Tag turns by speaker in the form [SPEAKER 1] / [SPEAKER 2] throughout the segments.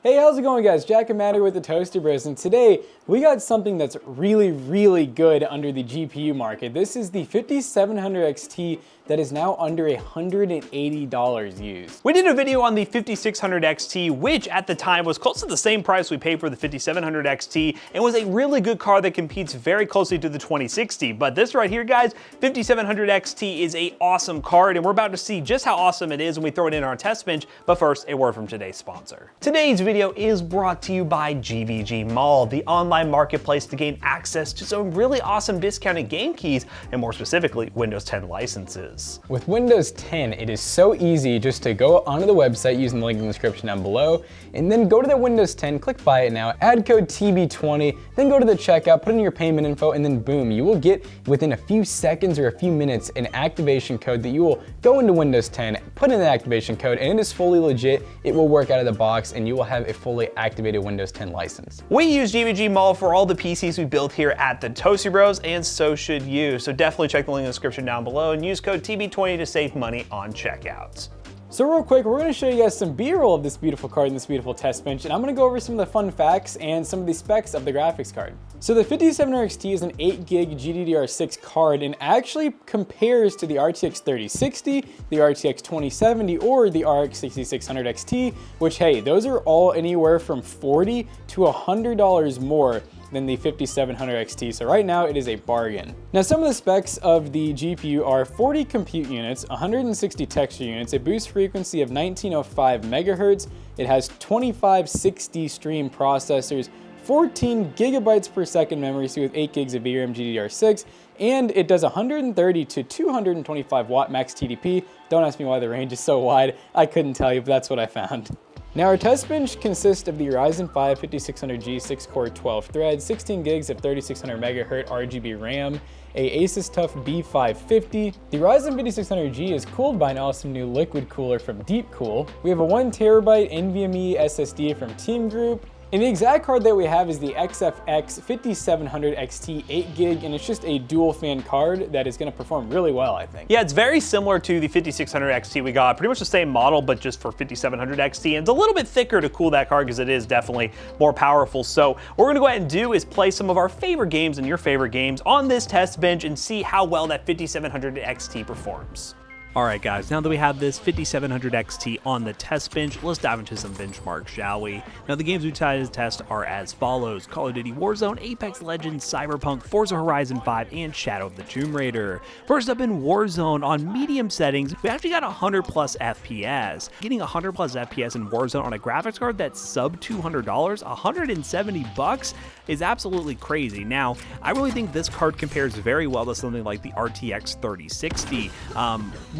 [SPEAKER 1] Hey, how's it going, guys? Jack and Matt here with the Toaster Bros, and today we got something that's really good under the GPU market. This is the 5700 XT that is now under $180 used.
[SPEAKER 2] We did a video on the 5600 XT, which at the time was close to the same price we paid for the 5700 XT, and was a really good card that competes very closely to the 2060. But this right here, guys, 5700 XT is an awesome card, and we're about to see just how awesome it is when we throw it in our test bench. But first, a word from today's sponsor. Today's video is brought to you by GVG Mall, the online marketplace to gain access to some really awesome discounted game keys, and more specifically, Windows 10 licenses.
[SPEAKER 1] With Windows 10, it is so easy just to go onto the website using the link in the description down below, and then go to the Windows 10, click Buy It Now, add code TB20, then go to the checkout, put in your payment info, and then boom, you will get within a few seconds or a few minutes an activation code that you will go into Windows 10, put in the activation code, and it is fully legit. It will work out of the box, and you will have a fully activated Windows 10 license.
[SPEAKER 2] We use GVG Mall for all the PCs we built here at the Toasty Bros, and so should you. So definitely check the link in the description down below and use code TB20 to save money on checkouts.
[SPEAKER 1] So real quick, we're gonna show you guys some B-roll of this beautiful card in this beautiful test bench, and I'm gonna go over some of the fun facts and some of the specs of the graphics card. So the 5700 XT is an 8GB GDDR6 card and actually compares to the RTX 3060, the RTX 2070, or the RX 6600 XT, which hey, those are all anywhere from $40 to $100 more than the 5700 XT, so right now it is a bargain. Now some of the specs of the GPU are 40 compute units, 160 texture units, a boost frequency of 1905 megahertz, it has 2560 stream processors, 14 gigabytes per second memory, so with 8 gigs of VRAM GDDR6, and it does 130 to 225 watt max TDP. Don't ask me why the range is so wide, I couldn't tell you, but that's what I found. Now our test bench consists of the Ryzen 5 5600G 6-core 12 threads, 16 gigs of 3600 megahertz RGB RAM, a Asus TUF B550. The Ryzen 5600G is cooled by an awesome new liquid cooler from Deepcool. We have a 1TB NVMe SSD from Team Group. And the exact card that we have is the XFX 5700 XT 8GB, and it's just a dual fan card that is gonna perform really well, I think.
[SPEAKER 2] Yeah, it's very similar to the 5600 XT we got, pretty much the same model, but just for 5700 XT, and it's a little bit thicker to cool that card because it is definitely more powerful. So what we're gonna go ahead and do is play some of our favorite games and your favorite games on this test bench and see how well that 5700 XT performs. Alright guys, now that we have this 5700 XT on the test bench, let's dive into some benchmarks, shall we? Now the games we decided to test are as follows: Call of Duty Warzone, Apex Legends, Cyberpunk, Forza Horizon 5, and Shadow of the Tomb Raider. First up in Warzone, on medium settings, we actually got 100 plus FPS. Getting 100 plus FPS in Warzone on a graphics card that's sub $200, $170 is absolutely crazy. Now, I really think this card compares very well to something like the RTX 3060.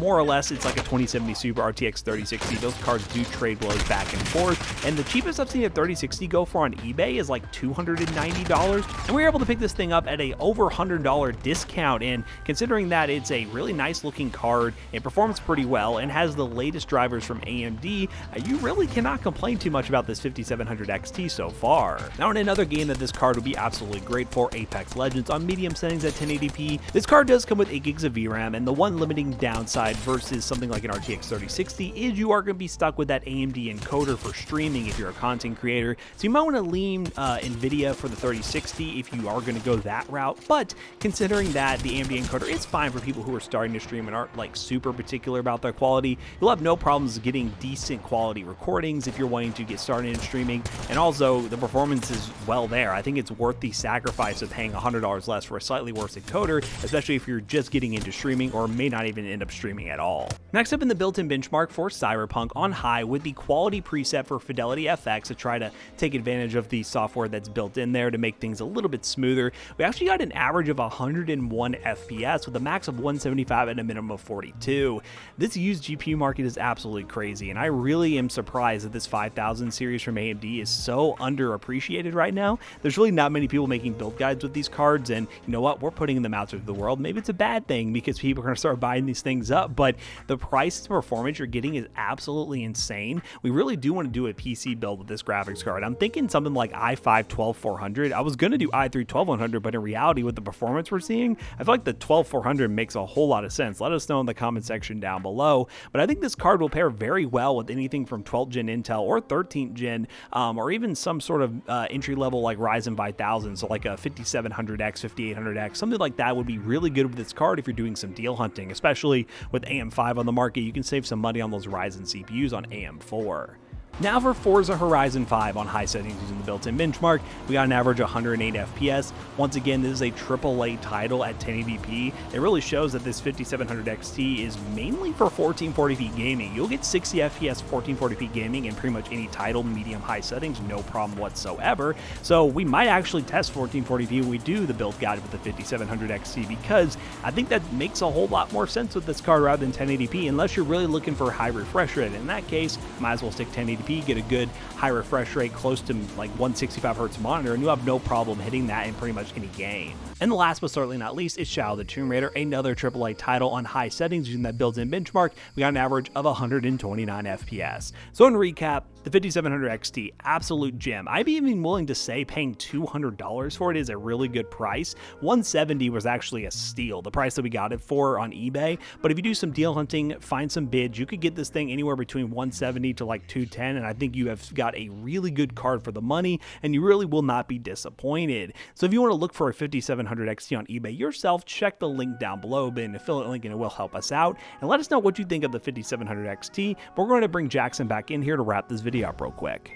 [SPEAKER 2] More or less, it's like a 2070 Super RTX 3060. Those cards do trade blows back and forth, and the cheapest I've seen a 3060 go for on eBay is like $290, and we were able to pick this thing up at a over $100 discount, and considering that it's a really nice looking card, it performs pretty well, and has the latest drivers from AMD, you really cannot complain too much about this 5700 XT so far. Now in another game that this card would be absolutely great for, Apex Legends, on medium settings at 1080p, this card does come with 8 gigs of VRAM, and the one limiting downside versus something like an RTX 3060 is you are going to be stuck with that AMD encoder for streaming if you're a content creator. So you might want to lean NVIDIA for the 3060 if you are going to go that route. But considering that the AMD encoder is fine for people who are starting to stream and aren't like super particular about their quality, you'll have no problems getting decent quality recordings if you're wanting to get started in streaming. And also the performance is well there. I think it's worth the sacrifice of paying $100 less for a slightly worse encoder, especially if you're just getting into streaming or may not even end up streaming at all. Next up in the built-in benchmark for Cyberpunk, on high with the quality preset for Fidelity FX to try to take advantage of the software that's built in there to make things a little bit smoother. We actually got an average of 101 FPS with a max of 175 and a minimum of 42. This used GPU market is absolutely crazy, and I really am surprised that this 5000 series from AMD is so underappreciated right now. There's really not many people making build guides with these cards, and you know what, we're putting them out to the world. Maybe it's a bad thing because people are going to start buying these things up, but the price to performance you're getting is absolutely insane. We really do want to do a PC build with this graphics card. I'm thinking something like i5 12400. I was going to do i3 12100, but in reality, with the performance we're seeing, I feel like the 12400 makes a whole lot of sense. Let us know in the comment section down below, but I think this card will pair very well with anything from 12th gen Intel or 13th gen, or even some sort of entry level like Ryzen 5000, so like a 5700X, 5800X, something like that would be really good with this card if you're doing some deal hunting, especially with AM5 on the market. You can save some money on those Ryzen CPUs on AM4. Now for Forza Horizon 5 on high settings using the built-in benchmark, we got an average 108 FPS. Once again, this is a AAA title at 1080p. It really shows that this 5700 XT is mainly for 1440p gaming. You'll get 60 FPS 1440p gaming in pretty much any title, medium, high settings, no problem whatsoever. So we might actually test 1440p when we do the build guide with the 5700 XT, because I think that makes a whole lot more sense with this card rather than 1080p, unless you're really looking for a high refresh rate. In that case, might as well stick 1080p, get a good high refresh rate close to like 165 hertz monitor, and you have no problem hitting that in pretty much any game. And the last but certainly not least is Shadow the Tomb Raider, another AAA title on high settings using that built-in benchmark. We got an average of 129 FPS. So in recap, the 5700 XT, absolute gem. I'd be even willing to say paying $200 for it is a really good price. $170 was actually a steal, the price that we got it for on eBay. But if you do some deal hunting, find some bids, you could get this thing anywhere between $170 to like $210, and I think you have got a really good card for the money, and you really will not be disappointed. So if you want to look for a 5700 XT on eBay yourself, check the link down below, but an affiliate link, and it will help us out. And let us know what you think of the 5700 XT. We're going to bring Jackson back in here to wrap this video up real quick.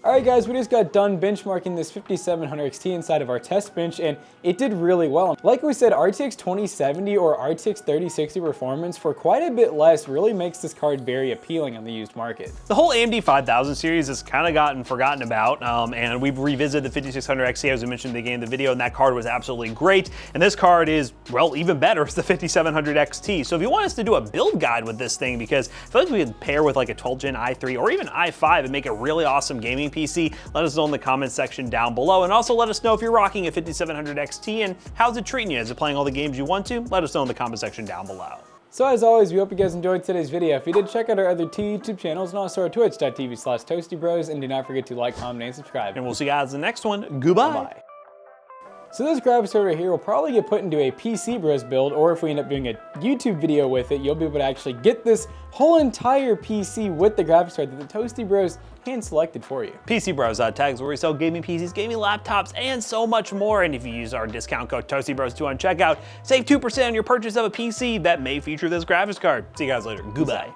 [SPEAKER 1] Alright guys, we just got done benchmarking this 5700 XT inside of our test bench, and it did really well. Like we said, RTX 2070 or RTX 3060 performance for quite a bit less really makes this card very appealing on the used market.
[SPEAKER 2] The whole AMD 5000 series has kind of gotten forgotten about, and we've revisited the 5600 XT as we mentioned at the beginning of the video, and that card was absolutely great. And this card is, well, even better. It's the 5700 XT. So if you want us to do a build guide with this thing, because I feel like we could pair with like a 12th gen i3 or even i5 and make a really awesome gaming PC, let us know in the comments section down below. And also let us know if you're rocking a 5700 XT and how's it treating you. Is it playing all the games you want to? Let us know in the comment section down below.
[SPEAKER 1] So as always, we hope you guys enjoyed today's video. If you did, check out our other two YouTube channels and also our twitch.tv/toastybros, and do not forget to like, comment, and subscribe.
[SPEAKER 2] And we'll see you guys in the next one. Goodbye.
[SPEAKER 1] Bye-bye. So this graphics card right here will probably get put into a PC Bros build, or if we end up doing a YouTube video with it, you'll be able to actually get this whole entire PC with the graphics card that the Toasty Bros hand selected for you.
[SPEAKER 2] PC Bros tags where we sell gaming PCs, gaming laptops, and so much more. And if you use our discount code ToastyBros2 on checkout, save 2% on your purchase of a PC that may feature this graphics card. See you guys later. Goodbye.